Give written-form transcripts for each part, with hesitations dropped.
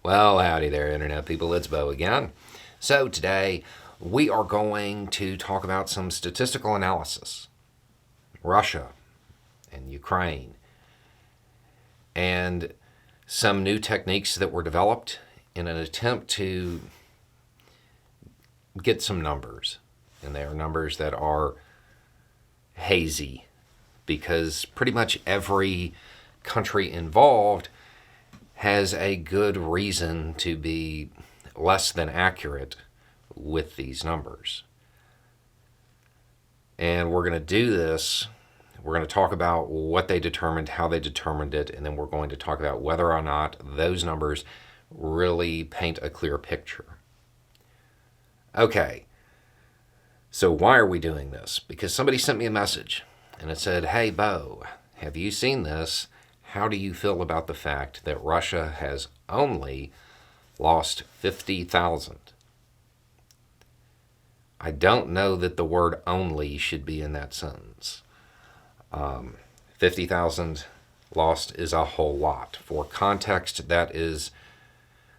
Well, howdy there, Internet people. It's Bo again. So, today we are going to talk about some statistical analysis, Russia and Ukraine, and some new techniques that were developed in an attempt to get some numbers. And they are numbers that are hazy because pretty much every country involved has a good reason to be less than accurate with these numbers. And we're going to do this. We're going to talk about what they determined, how they determined it, and then we're going to talk about whether or not those numbers really paint a clear picture. Okay, so why are we doing this? Because somebody sent me a message and it said, "Hey, Bo, have you seen this? How do you feel about the fact that Russia has only lost 50,000? I don't know that the word only should be in that sentence. 50,000 lost is a whole lot. For context, that is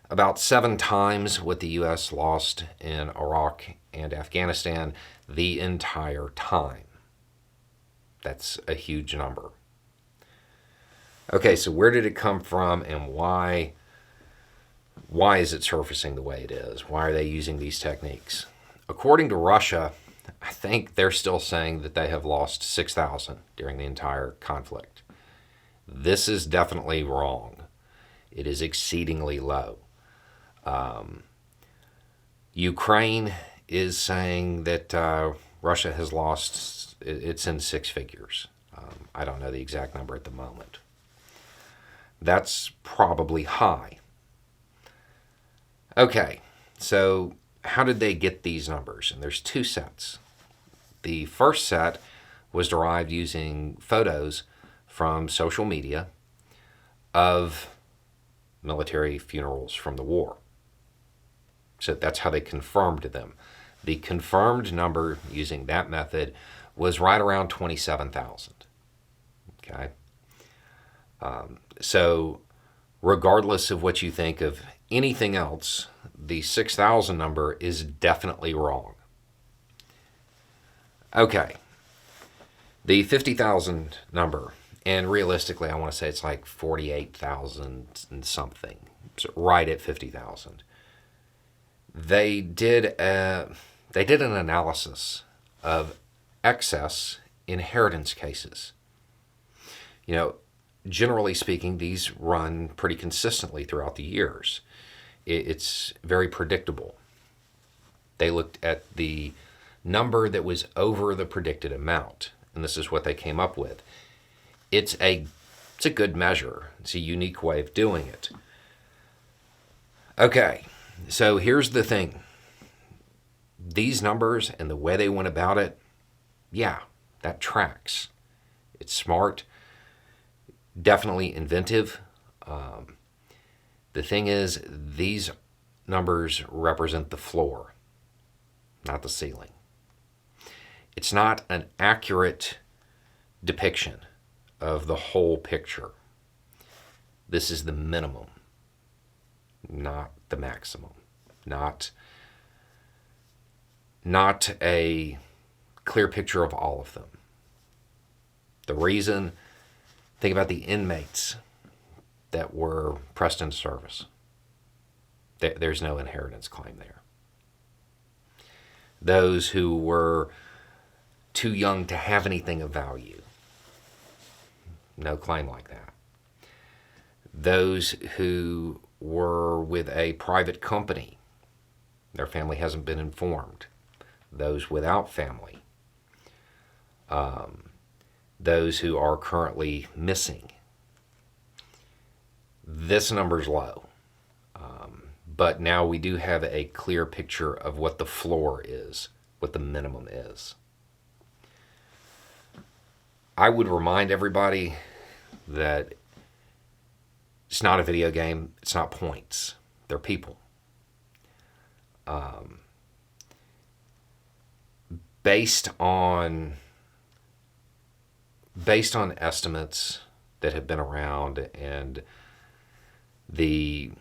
about 7 times what the U.S. lost in Iraq and Afghanistan the entire time. That's a huge number. Okay, so where did it come from and why is it surfacing the way it is? Why are they using these techniques? According to Russia, I think they're still saying that they have lost 6,000 during the entire conflict. This is definitely wrong. It is exceedingly low. Ukraine is saying that Russia has lost, it's in 6 figures. I don't know the exact number at the moment. That's probably high. Okay, so how did they get these numbers? And there's 2 sets. The first set was derived using photos from social media of military funerals from the war. So that's how they confirmed them. The confirmed number using that method was right around 27,000. Okay. So regardless of what you think of anything else, the 6,000 number is definitely wrong. Okay. The 50,000 number, and realistically I want to say it's like 48,000 and something. So right at 50,000. They did an analysis of excess inheritance cases. You know, generally speaking, these run pretty consistently throughout the years. It's very predictable. They looked at the number that was over the predicted amount, and this is what they came up with. It's a good measure. It's a unique way of doing it. Okay, so here's the thing. These numbers and the way they went about it, yeah, that tracks. It's smart. Definitely inventive. The thing is, these numbers represent the floor, not the ceiling. It's not an accurate depiction of the whole picture. This is the minimum, not the maximum. Not a clear picture of all of them. The reason, think about the inmates that were pressed into service. There's no inheritance claim there. Those who were too young to have anything of value, no claim like that. Those who were with a private company, their family hasn't been informed. Those without family. Those who are currently missing. This number's low. But now we do have a clear picture of what the floor is, what the minimum is. I would remind everybody that it's not a video game. It's not points. They're people. Based on estimates that have been around and the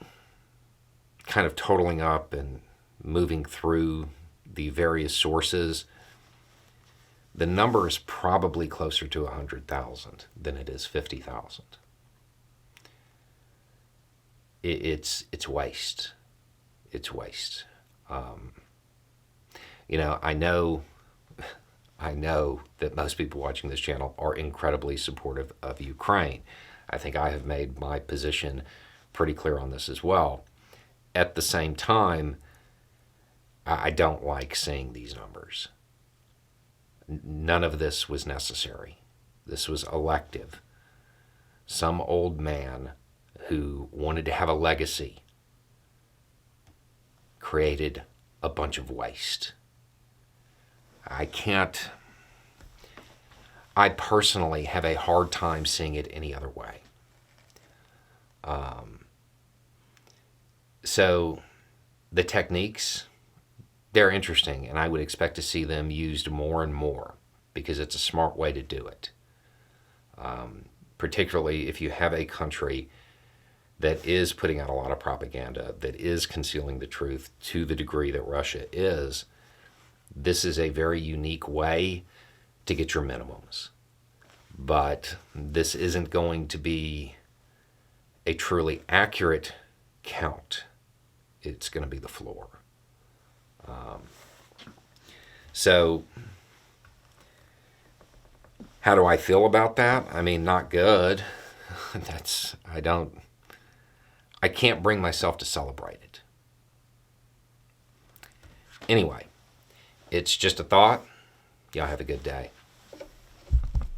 kind of totaling up and moving through the various sources, the number is probably closer to 100,000 than it is 50,000. It's waste. It's waste. I know that most people watching this channel are incredibly supportive of Ukraine. I think I have made my position pretty clear on this as well. At the same time, I don't like seeing these numbers. None of this was necessary. This was elective. Some old man who wanted to have a legacy created a bunch of waste. I personally have a hard time seeing it any other way. So the techniques, they're interesting, and I would expect to see them used more and more because it's a smart way to do it. Particularly if you have a country that is putting out a lot of propaganda, that is concealing the truth to the degree that Russia is, this is a very unique way to get your minimums. But this isn't going to be a truly accurate count. It's going to be the floor. So how do I feel about that? I mean, not good. I can't bring myself to celebrate it. Anyway, it's just a thought. Y'all have a good day.